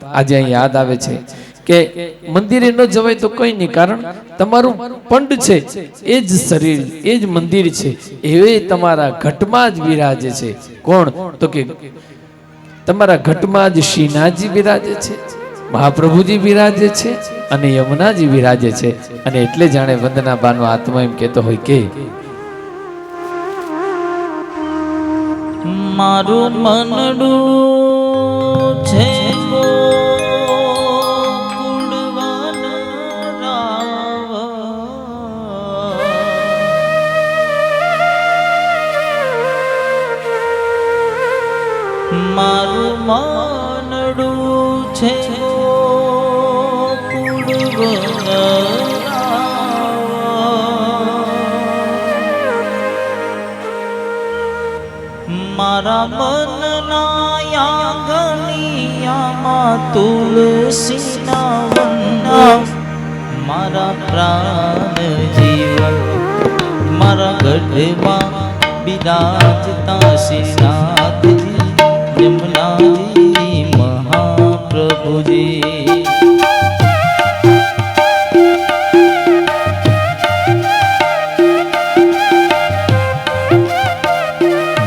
આજે અહીં યાદ આવે છે કે મંદિરે ન જવાય તો કંઈ નહીં, કારણ તમારું પંડ છે એ જ શરીર, એ જ મંદિર છે, એ તમારા ઘટમાં જ વિરાજે છે. કોણ? તો કે તમારા ઘટમાં જ શ્રીનાથજી બિરાજે છે, મહાપ્રભુજી બિરાજે છે અને યમુનાજી બિરાજે છે. અને એટલે જાણે વંદનાબાનો આત્મા એમ કહેતો હોય કે મારું મનડું છે ગોકુળવન રાવ, મારું મનડું છે ગોકુળવન રાવ, મારા મનના આંગણિયામાં તુલસીના વન, મારા પ્રાણ જીવન મારા ગઢમાં બિરાજતા શ્રીનાથજી યમુનાજી મહાપ્રભુજી.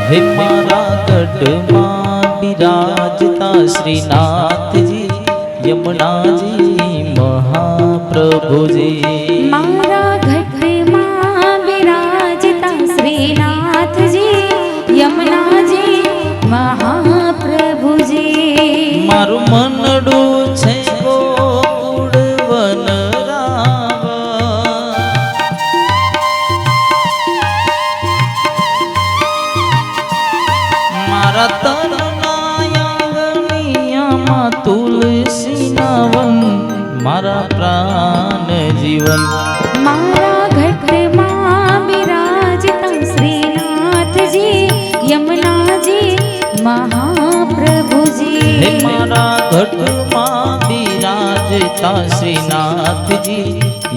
હે મારા ગઢમાં બિરાજતા શ્રીનાથજી યમુનાજી મહાપ્રભુજી. મારા ઘટમાં બિરાજતા શ્રીનાથજી યમુનાજી મહાપ્રભુજી. મારું મનડું છે ગોકુળવન રાવ, મારા તનના આંગણિયામાં તુલસીના વન, મારા પ્રાણ જીવન મારા ઘટમાં બિરાજતા શ્રીનાથજી યમુનાજી મહાપ્રભુજી. હે મારા ઘટમાં બિરાજતા શ્રીનાથજી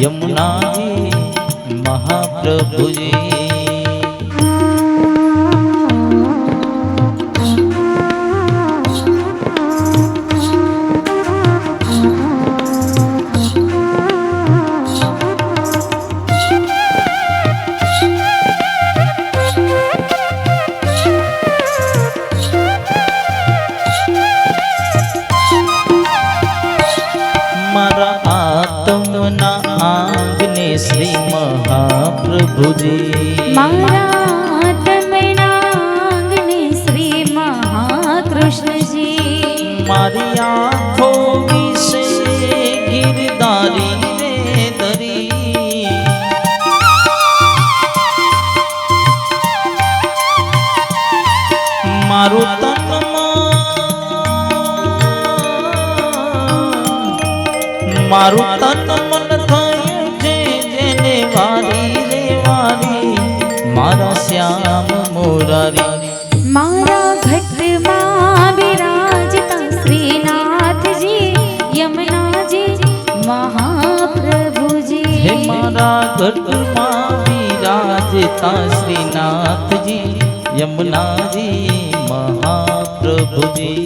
યમુનાજી મહાપ્રભુજી. મારા આત્મના આંગને શ્રી મહાપ્રભુજી, મારા આત્મના આંગણે શ્રી મહાકૃષ્ણજી. મારી આંખો વિશે ગિરધારી રે ધરી, મારું મારું તન મન થયું છે જેને વારી રે વારી, મારા શ્યામ મોરારી. મારા ઘટમાં બિરાજતા શ્રીનાથજી યમુનાજી મહાપ્રભુજી. હે મારા ઘટમાં બિરાજતા શ્રીનાથજી યમુનાજી મહાપ્રભુજી.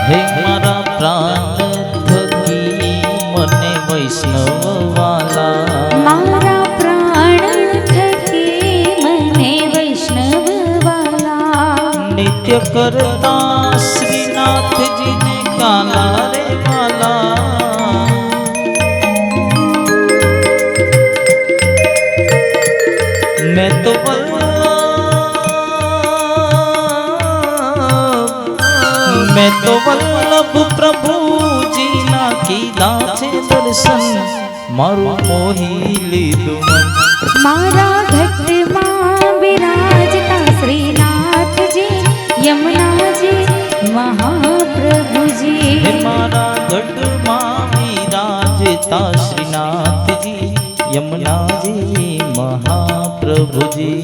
હે મારા પ્રાણ થકી મને વૈષ્ણવ વાલા, મારા પ્રાણ થકી મને વૈષ્ણવ વાલા. નિત્ય કરતા શ્રીનાથજીને કાલા રે मैं तो वल्लभ प्रभुजी ना कीधा छे दर्शन मारू मोही लीधुं मन मारा घटમાં બિરાજતા શ્રીનાથજી યમુનાજી મહાપ્રભુજી હે મારા ગઢમાં વિરાજતા શ્રીનાથજી યમુનાજી મહાપ્રભુજી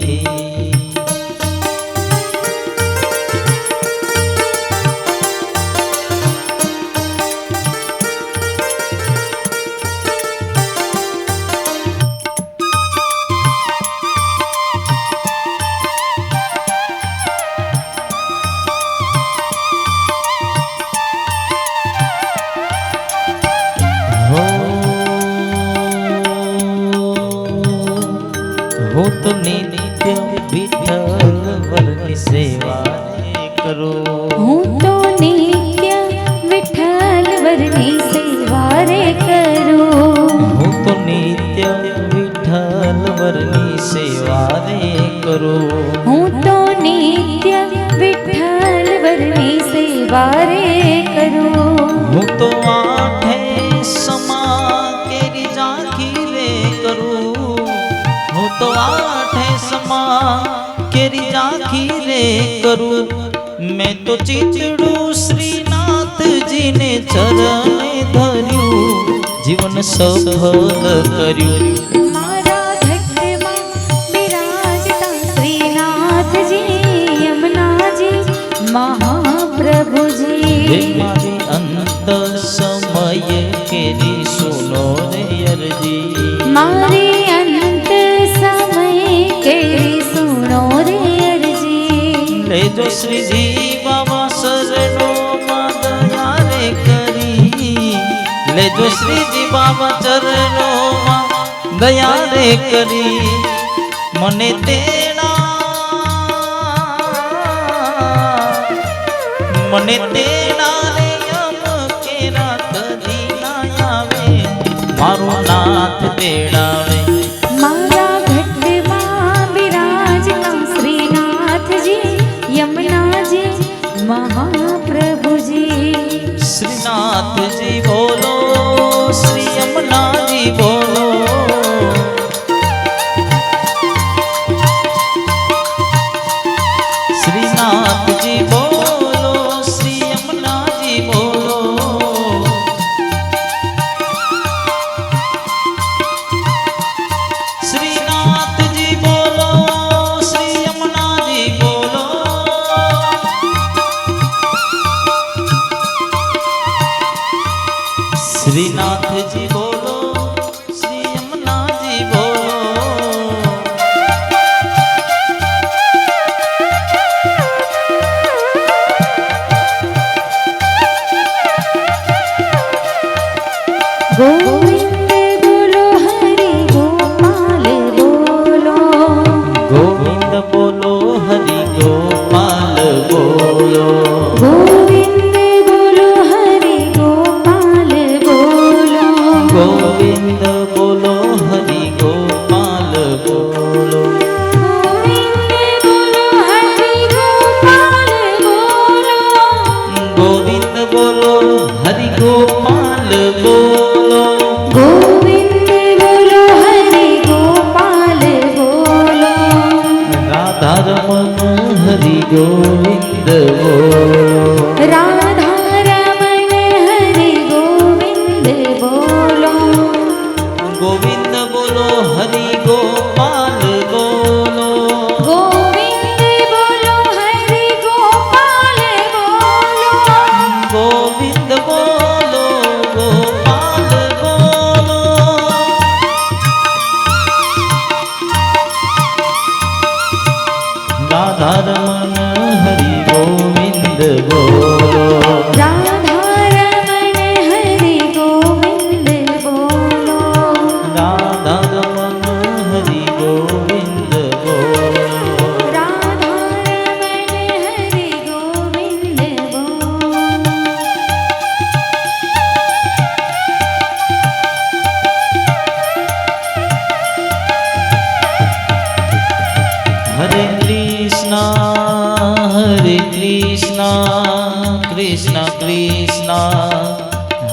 हो तो नित्य विठल वरनी सेवा करो હું તો નિત્ય વિઠ્ઠલ વરની સેવા રે કરું हो तो नित्य विठल वरनी सेवा रे करो હું તો નિત્ય વિઠ્ઠલ વરની સેવા રે કરું हो तो आठे समा केरी झांकी रे करूं हो तो आठे समा केरी झांकी रे करूं मैं तो चीचड़ू श्रीनाथ जी ने चरणे धर्યું जीवन सफल કર્યું મારા ઘટમાં બિરાજતા શ્રીનાથજી યમુનાજી મહાપ્રભુજી હે મારી અંત સમય કેરી સુનો રે અરજી મારી અંત સમય કેરી સુનો રે અરજી લેજો શ્રીજી બાબા શરણો માં દયા રે કરી લેજો શ્રીજી બાબા ચરણો માં દયા રે કરી મને તેના રે યમ કેરા કદી ના આવે મારું નાથ તેડાવે મારા ઘટમાં બિરાજતા શ્રીનાથજી યમુનાજી મહાપ્રભુજી શ્રીનાથજી બોલો શ્રી યમુનાજી બોલો શ્રીનાથજી બોલો શ્રી યમુનાજી બોલો શ્રીનાથજી બોલો શ્રી યમુનાજી બોલો શ્રીનાથજી બોલો શ્રી યમુનાજી બોલો ગોવિંદ બોલો હરિ ગોપાલ બોલો ગોવિંદ બોલો હરિ ગોપાલ બોલો ગોવિંદ બોલો હરિ ગોપાલ બોલો ગોવિંદ બોલો હરિ ગોપાલ બોલો ગોવિંદ બોલો હરિ ગોપાલ બોલો ગોવિંદ બોલો હરિ ગોપાલ બોલો ગોવિંદ બોલો હરિ ગોપાલ બોલો રાધા રમણ હરિ ગોવિંદ બોલો રાધા રમણ હરિ ગોવિંદ બોલો ગોવિંદ બોલો હરિ ગોપાલ બોલો ગોવિંદ બોલો હરિ ગોપાલ બોલો ગોવિંદ બોલો ગોપાલ બોલો રાધા રમણ હરિ ગોવિંદ બોલો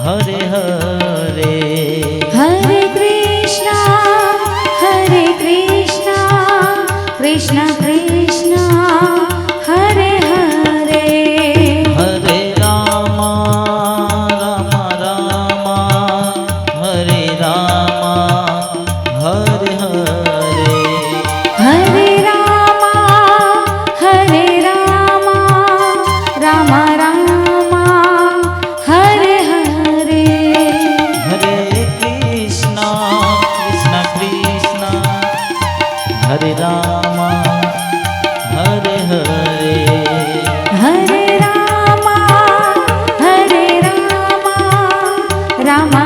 હરે હરે હરે કૃષ્ણ કૃષ્ણ કૃષ્ણ હરે હરે હરે રામ રામ રામ હરે રામ હરે હરે હરે રામ રામ રામ હરે હરે હરે કૃષ્ણ કૃષ્ણ કૃષ્ણ હરે રામ હરે હરે હરે રામ રામ